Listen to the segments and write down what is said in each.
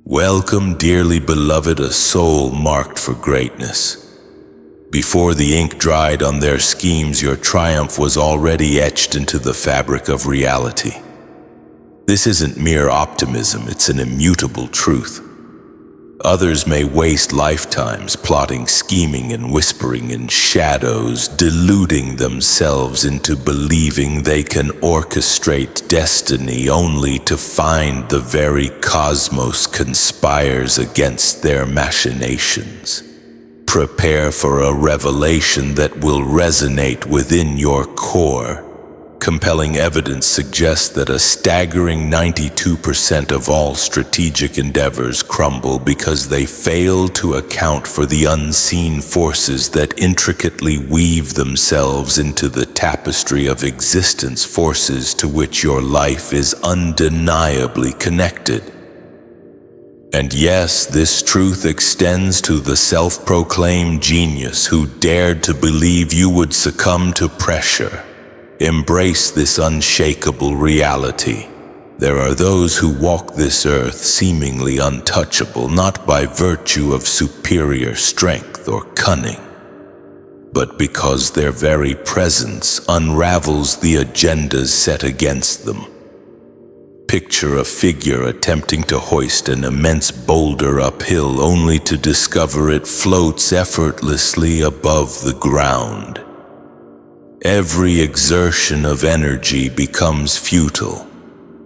Welcome, dearly beloved, a soul marked for greatness. Before the ink dried on their schemes, your triumph was already etched into the fabric of reality. This isn't mere optimism, it's an immutable truth. Others may waste lifetimes plotting, scheming, and whispering in shadows, deluding themselves into believing they can orchestrate destiny, only to find the very cosmos conspires against their machinations. Prepare for a revelation that will resonate within your core. Compelling evidence suggests that a staggering 92% of all strategic endeavors crumble because they fail to account for the unseen forces that intricately weave themselves into the tapestry of existence, forces to which your life is undeniably connected. And yes, this truth extends to the self-proclaimed genius who dared to believe you would succumb to pressure. Embrace this unshakable reality. There are those who walk this earth seemingly untouchable, not by virtue of superior strength or cunning, but because their very presence unravels the agendas set against them. Picture a figure attempting to hoist an immense boulder uphill only to discover it floats effortlessly above the ground. Every exertion of energy becomes futile.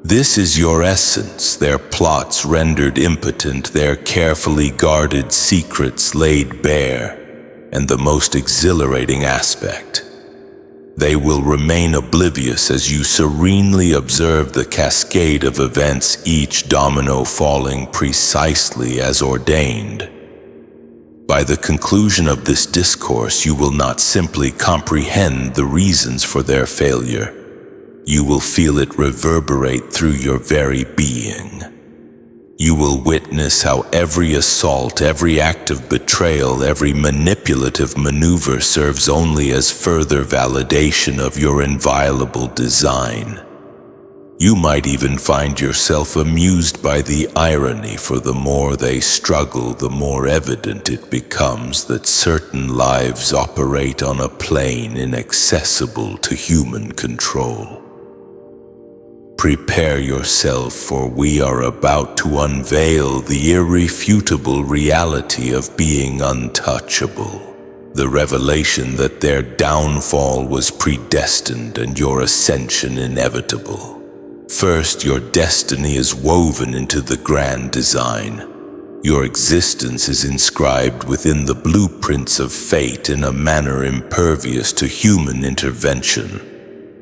This is your essence, their plots rendered impotent, their carefully guarded secrets laid bare, and the most exhilarating aspect: they will remain oblivious as you serenely observe the cascade of events, each domino falling precisely as ordained. By the conclusion of this discourse, you will not simply comprehend the reasons for their failure. You will feel it reverberate through your very being. You will witness how every assault, every act of betrayal, every manipulative maneuver serves only as further validation of your inviolable design. You might even find yourself amused by the irony, for the more they struggle, the more evident it becomes that certain lives operate on a plane inaccessible to human control. Prepare yourself, for we are about to unveil the irrefutable reality of being untouchable. The revelation that their downfall was predestined and your ascension inevitable. First, your destiny is woven into the grand design. Your existence is inscribed within the blueprints of fate in a manner impervious to human intervention.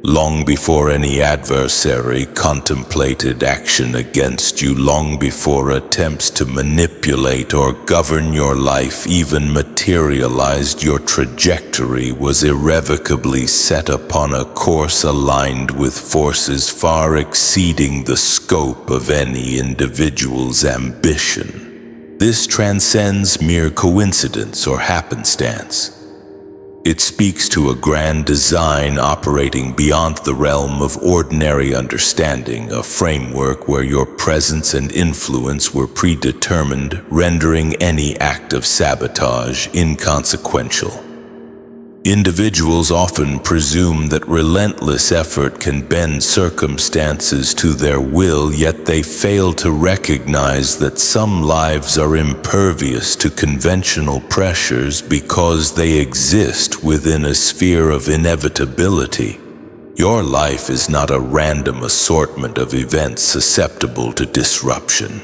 Long before any adversary contemplated action against you, long before attempts to manipulate or govern your life even materialized, your trajectory was irrevocably set upon a course aligned with forces far exceeding the scope of any individual's ambition. This transcends mere coincidence or happenstance. It speaks to a grand design operating beyond the realm of ordinary understanding, a framework where your presence and influence were predetermined, rendering any act of sabotage inconsequential. Individuals often presume that relentless effort can bend circumstances to their will, yet they fail to recognize that some lives are impervious to conventional pressures because they exist within a sphere of inevitability. Your life is not a random assortment of events susceptible to disruption.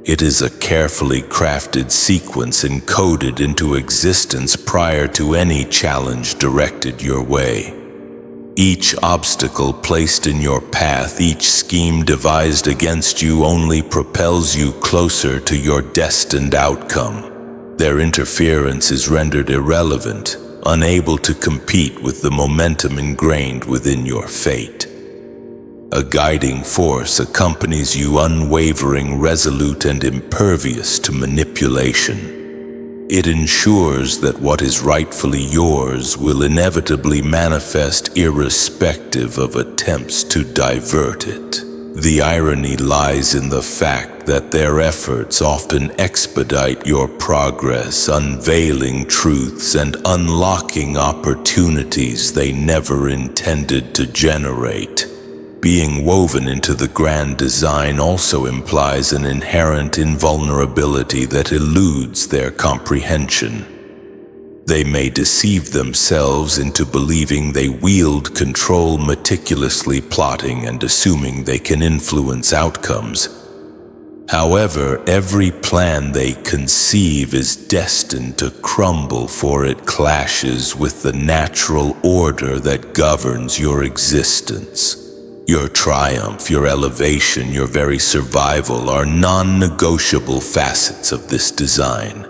It is a carefully crafted sequence encoded into existence prior to any challenge directed your way. Each obstacle placed in your path, each scheme devised against you only propels you closer to your destined outcome. Their interference is rendered irrelevant, unable to compete with the momentum ingrained within your fate. A guiding force accompanies you, unwavering, resolute, and impervious to manipulation. It ensures that what is rightfully yours will inevitably manifest irrespective of attempts to divert it. The irony lies in the fact fact that their efforts often expedite your progress, unveiling truths and unlocking opportunities they never intended to generate. Being woven into the grand design also implies an inherent invulnerability that eludes their comprehension. They may deceive themselves into believing they wield control, meticulously plotting and assuming they can influence outcomes. However, every plan they conceive is destined to crumble, for it clashes with the natural order that governs your existence. Your triumph, your elevation, your very survival are non-negotiable facets of this design.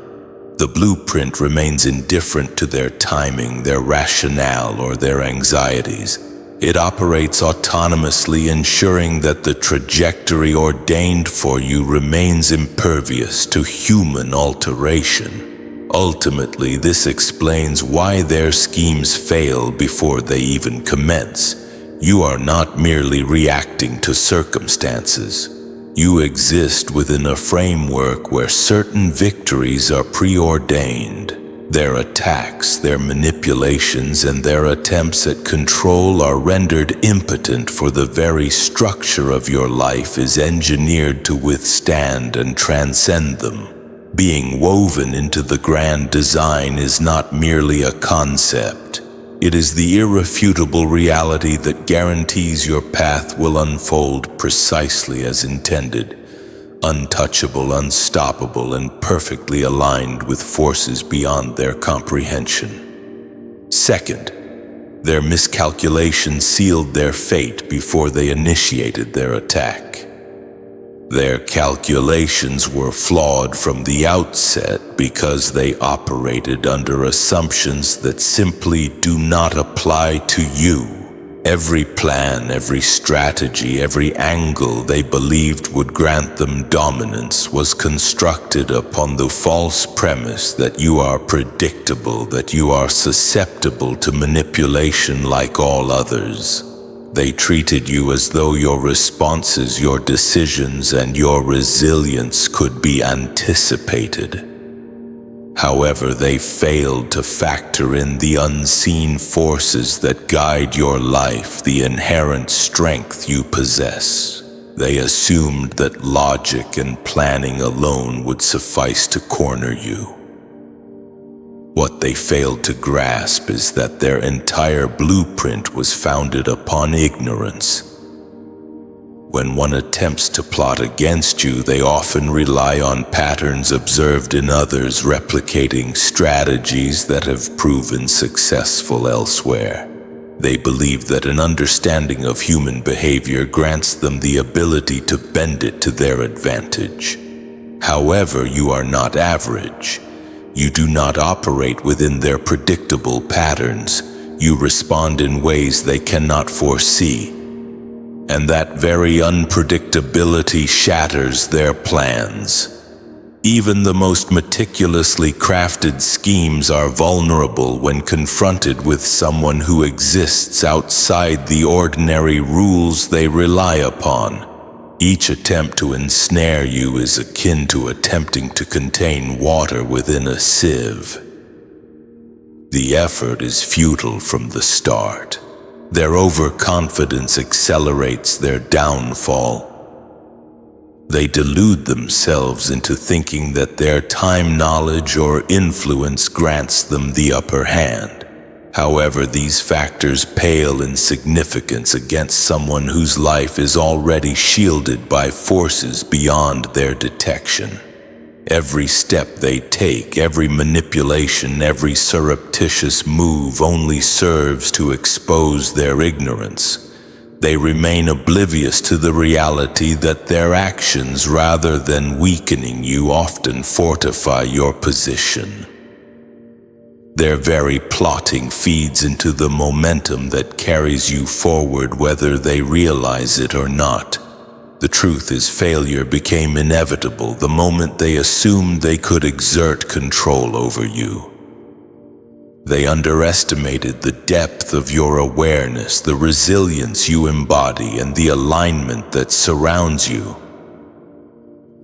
The blueprint remains indifferent to their timing, their rationale, or their anxieties. It operates autonomously, ensuring that the trajectory ordained for you remains impervious to human alteration. Ultimately, this explains why their schemes fail before they even commence. You are not merely reacting to circumstances. You exist within a framework where certain victories are preordained. Their attacks, their manipulations, and their attempts at control are rendered impotent, for the very structure of your life is engineered to withstand and transcend them. Being woven into the grand design is not merely a concept. It is the irrefutable reality that guarantees your path will unfold precisely as intended, untouchable, unstoppable, and perfectly aligned with forces beyond their comprehension. Second, their miscalculation sealed their fate before they initiated their attack. Their calculations were flawed from the outset because they operated under assumptions that simply do not apply to you. Every plan, every strategy, every angle they believed would grant them dominance was constructed upon the false premise that you are predictable, that you are susceptible to manipulation like all others. They treated you as though your responses, your decisions, and your resilience could be anticipated. However, they failed to factor in the unseen forces that guide your life, the inherent strength you possess. They assumed that logic and planning alone would suffice to corner you. What they failed to grasp is that their entire blueprint was founded upon ignorance. When one attempts to plot against you, they often rely on patterns observed in others, replicating strategies that have proven successful elsewhere. They believe that an understanding of human behavior grants them the ability to bend it to their advantage. However, you are not average. You do not operate within their predictable patterns. You respond in ways they cannot foresee. And that very unpredictability shatters their plans. Even the most meticulously crafted schemes are vulnerable when confronted with someone who exists outside the ordinary rules they rely upon. Each attempt to ensnare you is akin to attempting to contain water within a sieve. The effort is futile from the start. Their overconfidence accelerates their downfall. They delude themselves into thinking that their time, knowledge, or influence grants them the upper hand. However, these factors pale in significance against someone whose life is already shielded by forces beyond their detection. Every step they take, every manipulation, every surreptitious move only serves to expose their ignorance. They remain oblivious to the reality that their actions, rather than weakening you, often fortify your position. Their very plotting feeds into the momentum that carries you forward, whether they realize it or not. The truth is, failure became inevitable the moment they assumed they could exert control over you. They underestimated the depth of your awareness, the resilience you embody, and the alignment that surrounds you.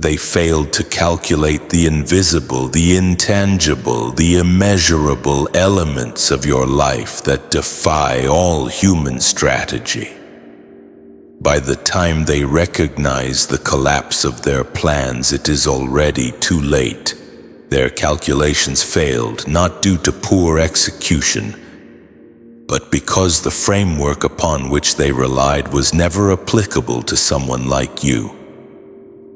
They failed to calculate the invisible, the intangible, the immeasurable elements of your life that defy all human strategy. By the time they recognize the collapse of their plans, it is already too late. Their calculations failed, not due to poor execution, but because the framework upon which they relied was never applicable to someone like you.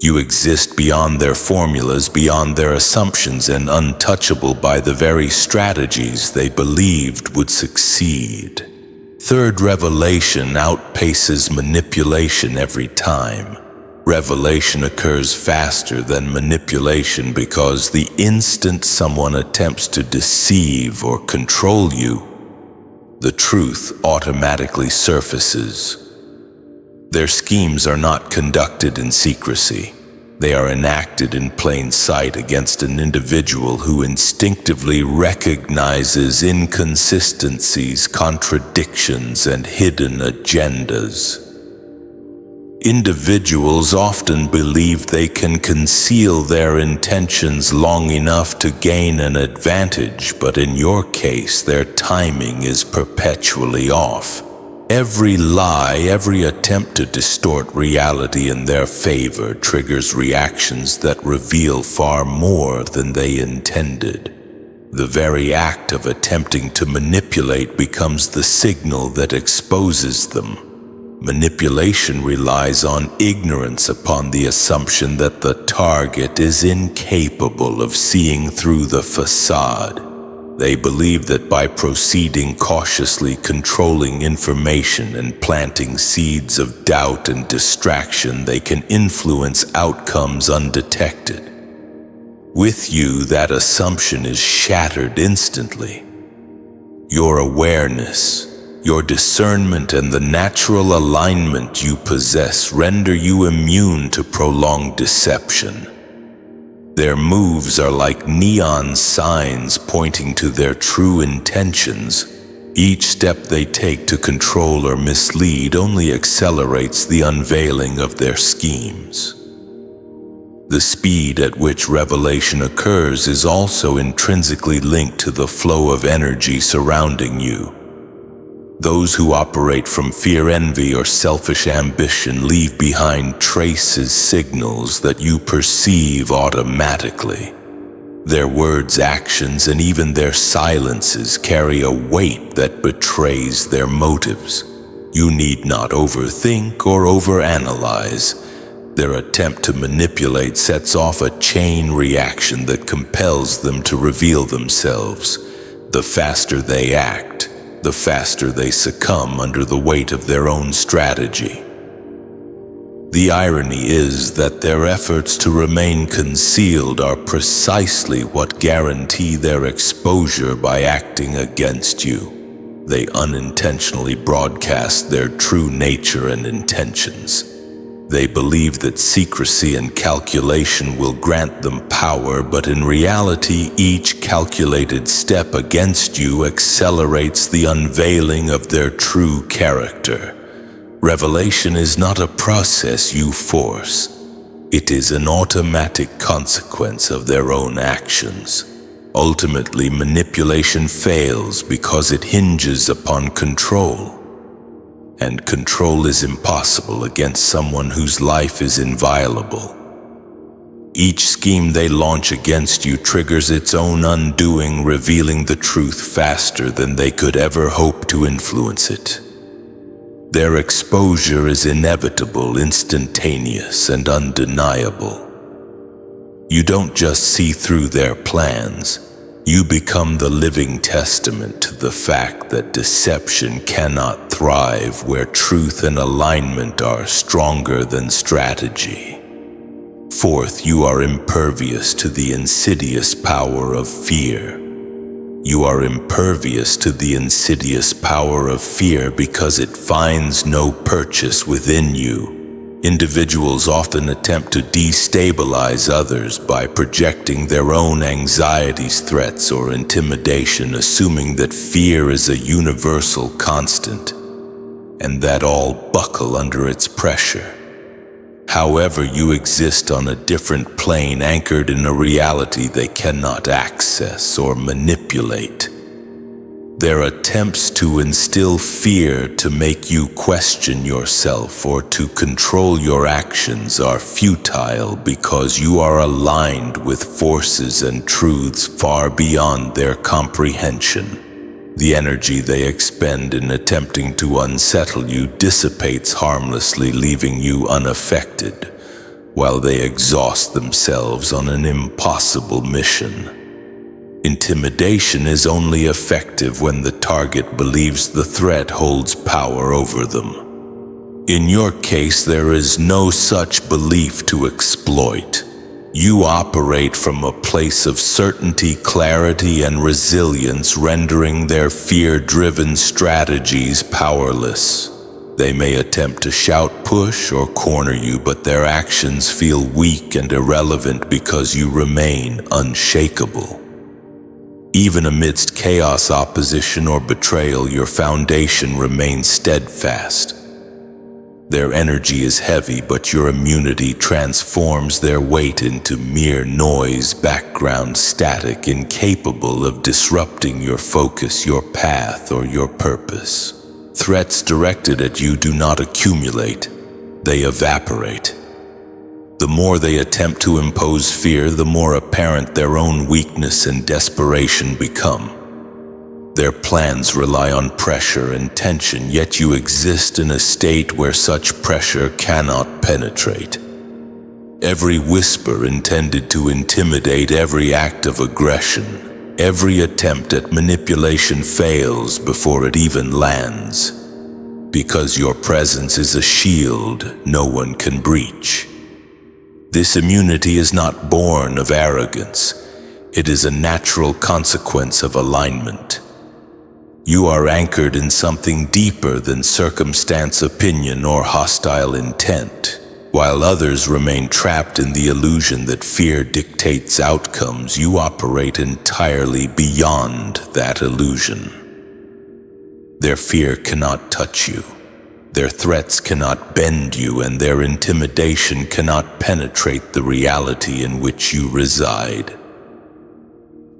You exist beyond their formulas, beyond their assumptions, and untouchable by the very strategies they believed would succeed. Third, revelation outpaces manipulation every time. Revelation occurs faster than manipulation because the instant someone attempts to deceive or control you, the truth automatically surfaces. Their schemes are not conducted in secrecy. They are enacted in plain sight against an individual who instinctively recognizes inconsistencies, contradictions, and hidden agendas. Individuals often believe they can conceal their intentions long enough to gain an advantage, but in your case, their timing is perpetually off. Every lie, every attempt to distort reality in their favor triggers reactions that reveal far more than they intended. The very act of attempting to manipulate becomes the signal that exposes them. Manipulation relies on ignorance upon the assumption that the target is incapable of seeing through the facade. They believe that by proceeding cautiously, controlling information, and planting seeds of doubt and distraction, they can influence outcomes undetected. With you, that assumption is shattered instantly. Your awareness, your discernment, and the natural alignment you possess render you immune to prolonged deception. Their moves are like neon signs pointing to their true intentions. Each step they take to control or mislead only accelerates the unveiling of their schemes. The speed at which revelation occurs is also intrinsically linked to the flow of energy surrounding you. Those who operate from fear, envy, or selfish ambition leave behind traces, signals that you perceive automatically. Their words, actions, and even their silences carry a weight that betrays their motives. You need not overthink or overanalyze. Their attempt to manipulate sets off a chain reaction that compels them to reveal themselves. The faster they act, the faster they succumb under the weight of their own strategy. The irony is that their efforts to remain concealed are precisely what guarantee their exposure by acting against you. They unintentionally broadcast their true nature and intentions. They believe that secrecy and calculation will grant them power, but in reality, each calculated step against you accelerates the unveiling of their true character. Revelation is not a process you force. It is an automatic consequence of their own actions. Ultimately, manipulation fails because it hinges upon control. And control is impossible against someone whose life is inviolable. Each scheme they launch against you triggers its own undoing, revealing the truth faster than they could ever hope to influence it. Their exposure is inevitable, instantaneous, and undeniable. You don't just see through their plans. You become the living testament to the fact that deception cannot thrive where truth and alignment are stronger than strategy. Fourth, you are impervious to the insidious power of fear. You are impervious to the insidious power of fear because it finds no purchase within you. Individuals often attempt to destabilize others by projecting their own anxieties, threats, or intimidation, assuming that fear is a universal constant and that all buckle under its pressure. However, you exist on a different plane anchored in a reality they cannot access or manipulate. Their attempts to instill fear to make you question yourself or to control your actions are futile because you are aligned with forces and truths far beyond their comprehension. The energy they expend in attempting to unsettle you dissipates harmlessly, leaving you unaffected, while they exhaust themselves on an impossible mission. Intimidation is only effective when the target believes the threat holds power over them. In your case, there is no such belief to exploit. You operate from a place of certainty, clarity, and resilience, rendering their fear-driven strategies powerless. They may attempt to shout, push, or corner you, but their actions feel weak and irrelevant because you remain unshakable. Even amidst chaos, opposition, or betrayal, your foundation remains steadfast. Their energy is heavy, but your immunity transforms their weight into mere noise, background static, incapable of disrupting your focus, your path, or your purpose. Threats directed at you do not accumulate, they evaporate. The more they attempt to impose fear, the more apparent their own weakness and desperation become. Their plans rely on pressure and tension, yet you exist in a state where such pressure cannot penetrate. Every whisper intended to intimidate, every act of aggression, every attempt at manipulation fails before it even lands. Because your presence is a shield no one can breach. This immunity is not born of arrogance. It is a natural consequence of alignment. You are anchored in something deeper than circumstance, opinion, or hostile intent. While others remain trapped in the illusion that fear dictates outcomes, you operate entirely beyond that illusion. Their fear cannot touch you. Their threats cannot bend you, and their intimidation cannot penetrate the reality in which you reside.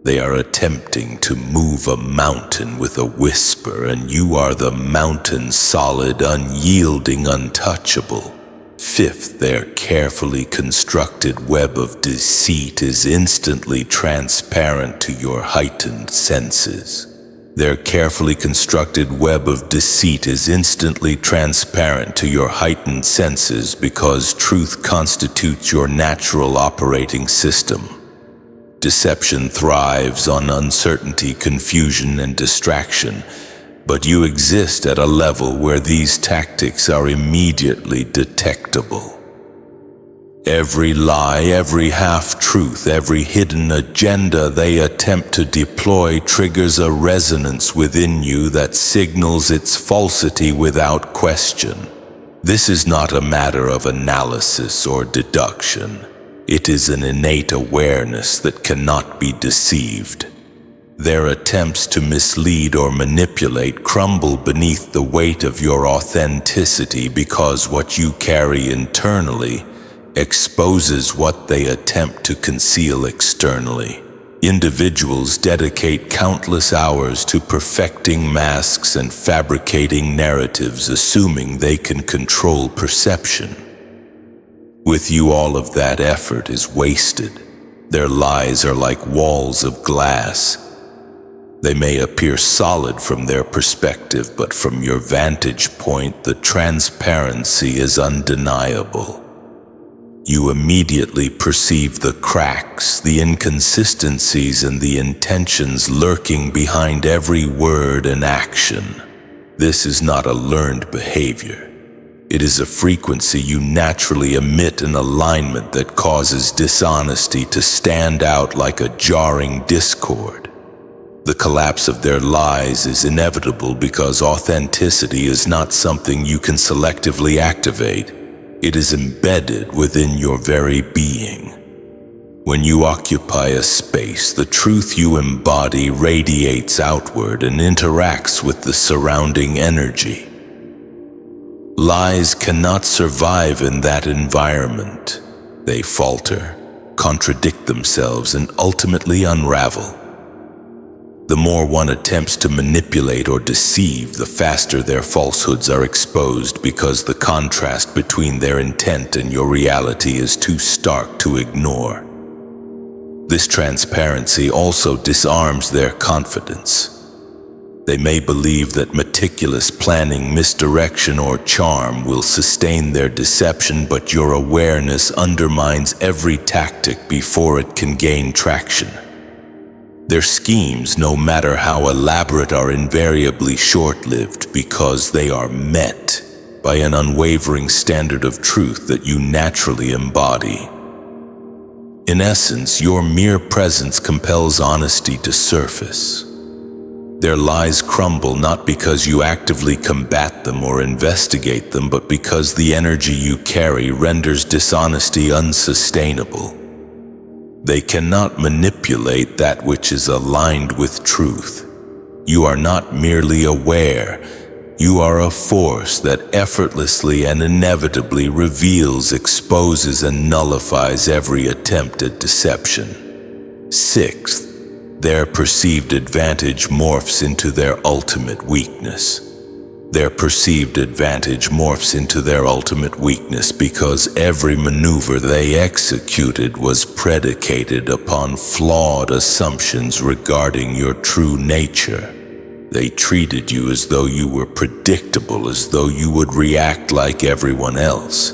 They are attempting to move a mountain with a whisper, and you are the mountain, solid, unyielding, untouchable. Fifth, their carefully constructed web of deceit is instantly transparent to your heightened senses. Their carefully constructed web of deceit is instantly transparent to your heightened senses because truth constitutes your natural operating system. Deception thrives on uncertainty, confusion, and distraction, but you exist at a level where these tactics are immediately detectable. Every lie, every half-truth, every hidden agenda they attempt to deploy triggers a resonance within you that signals its falsity without question. This is not a matter of analysis or deduction. It is an innate awareness that cannot be deceived. Their attempts to mislead or manipulate crumble beneath the weight of your authenticity because what you carry internally exposes what they attempt to conceal externally. Individuals dedicate countless hours to perfecting masks and fabricating narratives, assuming they can control perception. With you, all of that effort is wasted. Their lies are like walls of glass. They may appear solid from their perspective, but from your vantage point, the transparency is undeniable. You immediately perceive the cracks, the inconsistencies, and the intentions lurking behind every word and action. This is not a learned behavior. It is a frequency you naturally emit, an alignment that causes dishonesty to stand out like a jarring discord. The collapse of their lies is inevitable because authenticity is not something you can selectively activate. It is embedded within your very being. When you occupy a space, the truth you embody radiates outward and interacts with the surrounding energy. Lies cannot survive in that environment. They falter, contradict themselves, and ultimately unravel. The more one attempts to manipulate or deceive, the faster their falsehoods are exposed because the contrast between their intent and your reality is too stark to ignore. This transparency also disarms their confidence. They may believe that meticulous planning, misdirection, or charm will sustain their deception, but your awareness undermines every tactic before it can gain traction. Their schemes, no matter how elaborate, are invariably short-lived because they are met by an unwavering standard of truth that you naturally embody. In essence, your mere presence compels honesty to surface. Their lies crumble not because you actively combat them or investigate them, but because the energy you carry renders dishonesty unsustainable. They cannot manipulate that which is aligned with truth. You are not merely aware, you are a force that effortlessly and inevitably reveals, exposes, and nullifies every attempt at deception. Sixth, their perceived advantage morphs into their ultimate weakness. Their perceived advantage morphs into their ultimate weakness because every maneuver they executed was predicated upon flawed assumptions regarding your true nature. They treated you as though you were predictable, as though you would react like everyone else,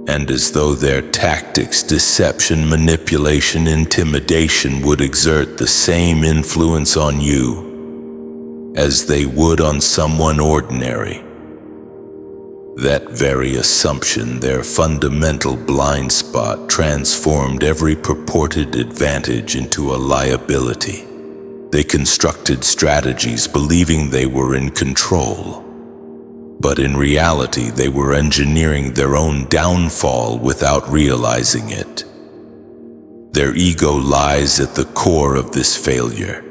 and as though their tactics, deception, manipulation, intimidation would exert the same influence on you as they would on someone ordinary. That very assumption, their fundamental blind spot, transformed every purported advantage into a liability. They constructed strategies believing they were in control, but in reality they were engineering their own downfall without realizing it. Their ego lies at the core of this failure.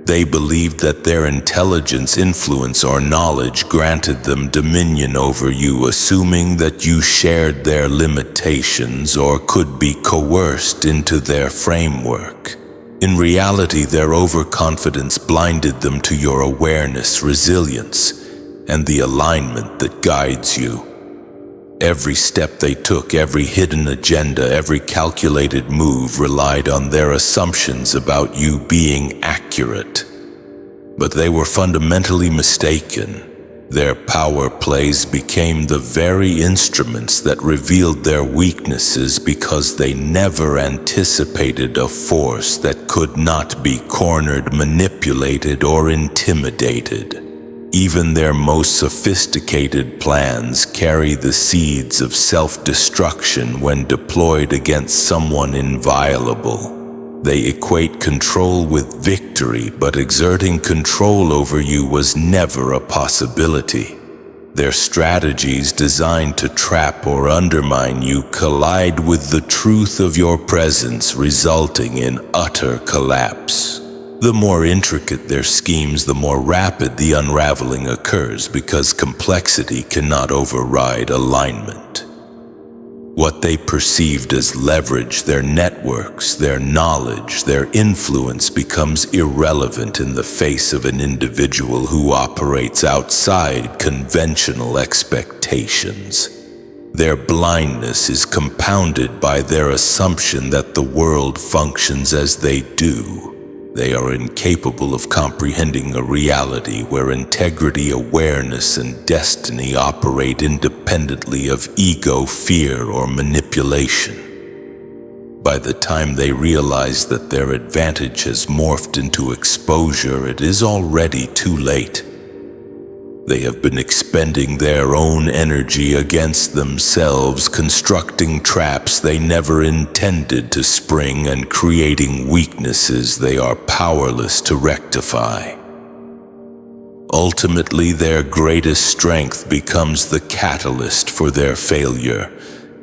They believed that their intelligence, influence, or knowledge granted them dominion over you, assuming that you shared their limitations or could be coerced into their framework. In reality, their overconfidence blinded them to your awareness, resilience, and the alignment that guides you. Every step they took, every hidden agenda, every calculated move relied on their assumptions about you being accurate. But they were fundamentally mistaken. Their power plays became the very instruments that revealed their weaknesses because they never anticipated a force that could not be cornered, manipulated, or intimidated. Even their most sophisticated plans carry the seeds of self-destruction when deployed against someone inviolable. They equate control with victory, but exerting control over you was never a possibility. Their strategies designed to trap or undermine you collide with the truth of your presence, resulting in utter collapse. The more intricate their schemes, the more rapid the unraveling occurs because complexity cannot override alignment. What they perceived as leverage, their networks, their knowledge, their influence becomes irrelevant in the face of an individual who operates outside conventional expectations. Their blindness is compounded by their assumption that the world functions as they do. They are incapable of comprehending a reality where integrity, awareness, and destiny operate independently of ego, fear, or manipulation. By the time they realize that their advantage has morphed into exposure, it is already too late. They have been expending their own energy against themselves, constructing traps they never intended to spring, and creating weaknesses they are powerless to rectify. Ultimately, their greatest strength becomes the catalyst for their failure.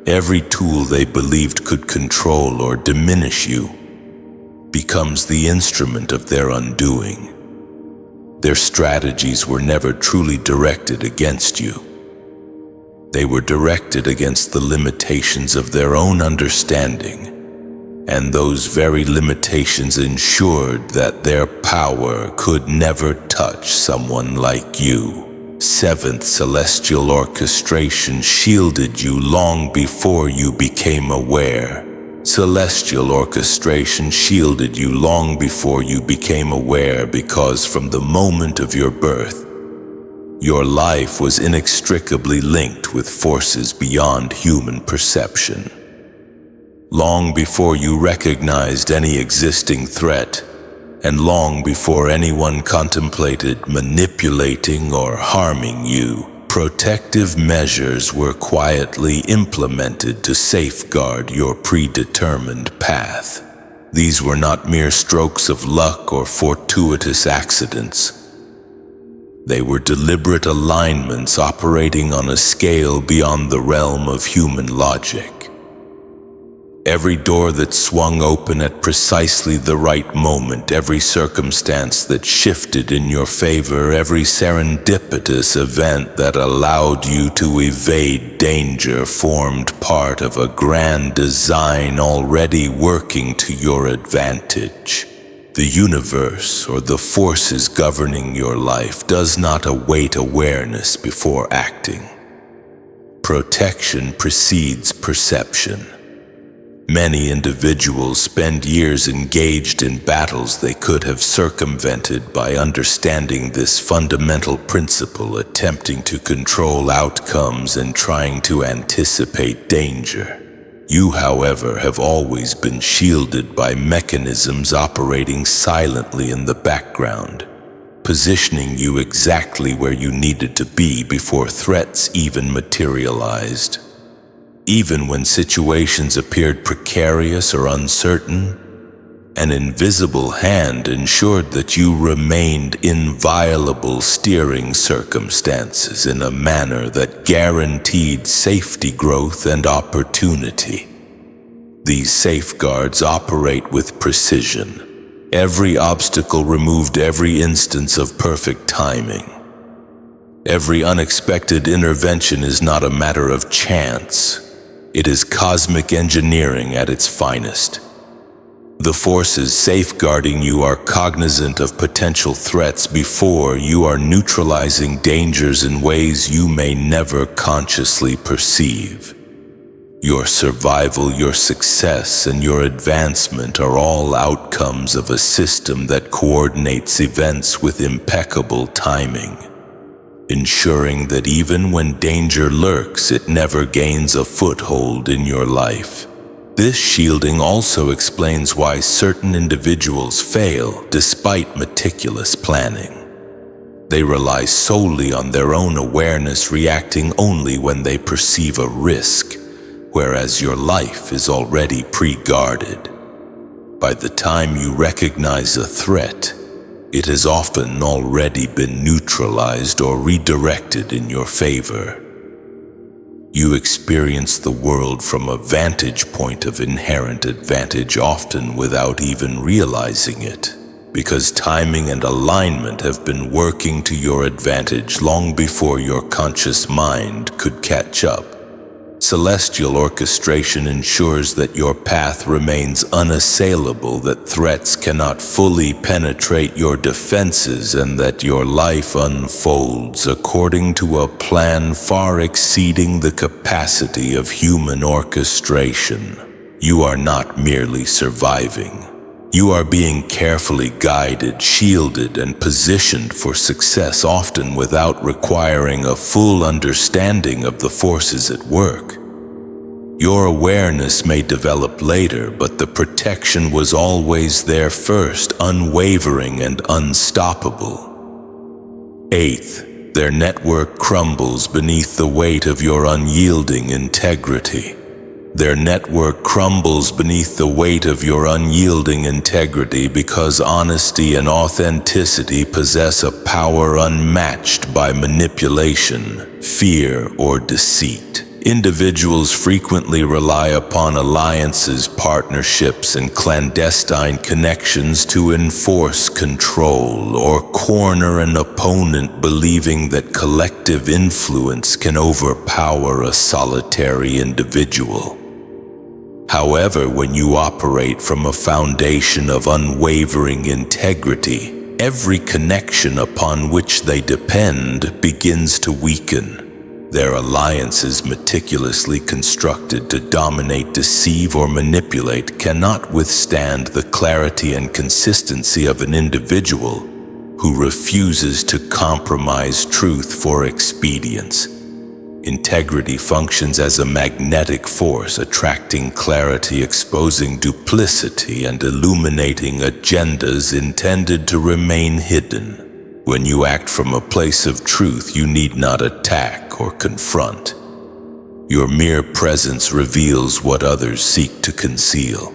Every tool they believed could control or diminish you becomes the instrument of their undoing. Their strategies were never truly directed against you. They were directed against the limitations of their own understanding, and those very limitations ensured that their power could never touch someone like you. Seventh celestial orchestration shielded you long before you became aware. Celestial orchestration shielded you long before you became aware, because from the moment of your birth, your life was inextricably linked with forces beyond human perception. Long before you recognized any existing threat, and long before anyone contemplated manipulating or harming you, protective measures were quietly implemented to safeguard your predetermined path. These were not mere strokes of luck or fortuitous accidents. They were deliberate alignments operating on a scale beyond the realm of human logic. Every door that swung open at precisely the right moment, every circumstance that shifted in your favor, every serendipitous event that allowed you to evade danger formed part of a grand design already working to your advantage. The universe, or the forces governing your life, does not await awareness before acting. Protection precedes perception. Many individuals spend years engaged in battles they could have circumvented by understanding this fundamental principle, attempting to control outcomes and trying to anticipate danger. You, however, have always been shielded by mechanisms operating silently in the background, positioning you exactly where you needed to be before threats even materialized. Even when situations appeared precarious or uncertain, an invisible hand ensured that you remained inviolable, steering circumstances in a manner that guaranteed safety, growth, and opportunity. These safeguards operate with precision. Every obstacle removed, every instance of perfect timing. Every unexpected intervention is not a matter of chance. It is cosmic engineering at its finest. The forces safeguarding you are cognizant of potential threats before you are neutralizing dangers in ways you may never consciously perceive. Your survival, your success, and your advancement are all outcomes of a system that coordinates events with impeccable timing, ensuring that even when danger lurks, it never gains a foothold in your life. This shielding also explains why certain individuals fail despite meticulous planning. They rely solely on their own awareness, reacting only when they perceive a risk, whereas your life is already pre-guarded. By the time you recognize a threat, it has often already been neutralized or redirected in your favor. You experience the world from a vantage point of inherent advantage, often without even realizing it, because timing and alignment have been working to your advantage long before your conscious mind could catch up. Celestial orchestration ensures that your path remains unassailable, that threats cannot fully penetrate your defenses, and that your life unfolds according to a plan far exceeding the capacity of human orchestration. You are not merely surviving. You are being carefully guided, shielded, and positioned for success, often without requiring a full understanding of the forces at work. Your awareness may develop later, but the protection was always there first, unwavering and unstoppable. Eighth, their network crumbles beneath the weight of your unyielding integrity. Their network crumbles beneath the weight of your unyielding integrity because honesty and authenticity possess a power unmatched by manipulation, fear, or deceit. Individuals frequently rely upon alliances, partnerships, and clandestine connections to enforce control or corner an opponent, believing that collective influence can overpower a solitary individual. However, when you operate from a foundation of unwavering integrity, every connection upon which they depend begins to weaken. Their alliances, meticulously constructed to dominate, deceive, or manipulate, cannot withstand the clarity and consistency of an individual who refuses to compromise truth for expedience. Integrity functions as a magnetic force, attracting clarity, exposing duplicity, and illuminating agendas intended to remain hidden. When you act from a place of truth, you need not attack or confront. Your mere presence reveals what others seek to conceal.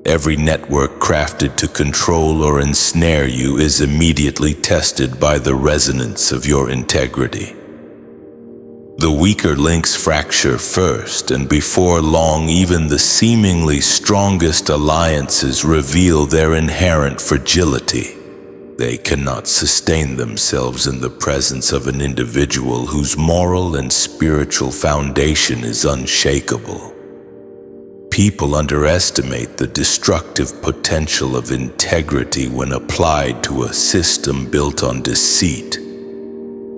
Every network crafted to control or ensnare you is immediately tested by the resonance of your integrity. The weaker links fracture first, and before long, even the seemingly strongest alliances reveal their inherent fragility. They cannot sustain themselves in the presence of an individual whose moral and spiritual foundation is unshakable. People underestimate the destructive potential of integrity when applied to a system built on deceit.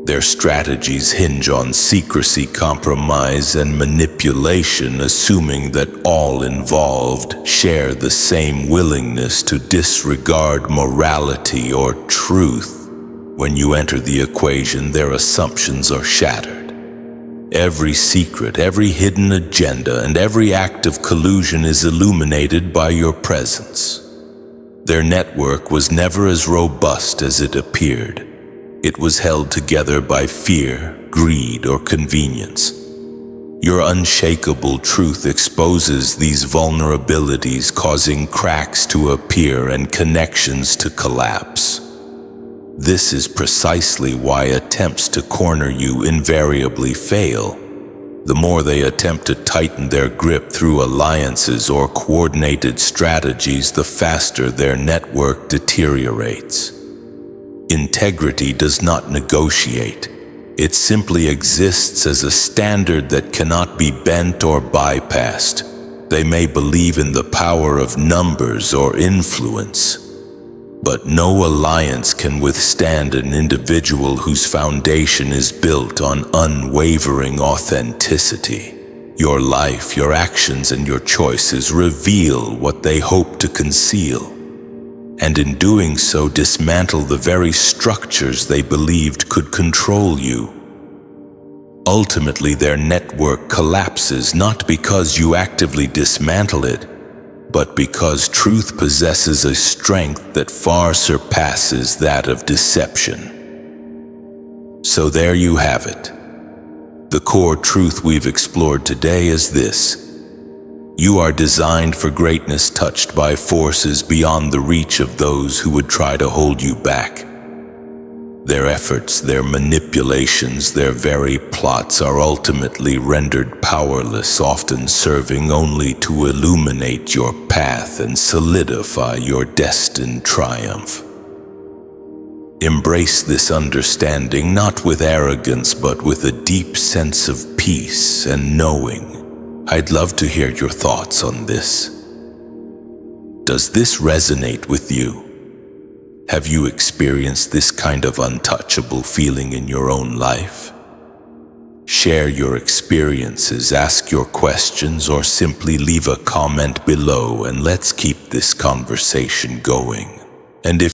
Their strategies hinge on secrecy, compromise, and manipulation, assuming that all involved share the same willingness to disregard morality or truth. When you enter the equation, their assumptions are shattered. Every secret, every hidden agenda, and every act of collusion is illuminated by your presence. Their network was never as robust as it appeared. It was held together by fear, greed, or convenience. Your unshakable truth exposes these vulnerabilities, causing cracks to appear and connections to collapse. This is precisely why attempts to corner you invariably fail. The more they attempt to tighten their grip through alliances or coordinated strategies, the faster their network deteriorates. Integrity does not negotiate. It simply exists as a standard that cannot be bent or bypassed. They may believe in the power of numbers or influence, but no alliance can withstand an individual whose foundation is built on unwavering authenticity. Your life, your actions, and your choices reveal what they hope to conceal, and in doing so dismantle the very structures they believed could control you. Ultimately, their network collapses not because you actively dismantle it, but because truth possesses a strength that far surpasses that of deception. So there you have it. The core truth we've explored today is this: you are designed for greatness, touched by forces beyond the reach of those who would try to hold you back. Their efforts, their manipulations, their very plots are ultimately rendered powerless, often serving only to illuminate your path and solidify your destined triumph. Embrace this understanding, not with arrogance, but with a deep sense of peace and knowing. I'd love to hear your thoughts on this. Does this resonate with you? Have you experienced this kind of untouchable feeling in your own life? Share your experiences, ask your questions, or simply leave a comment below, and let's keep this conversation going. And if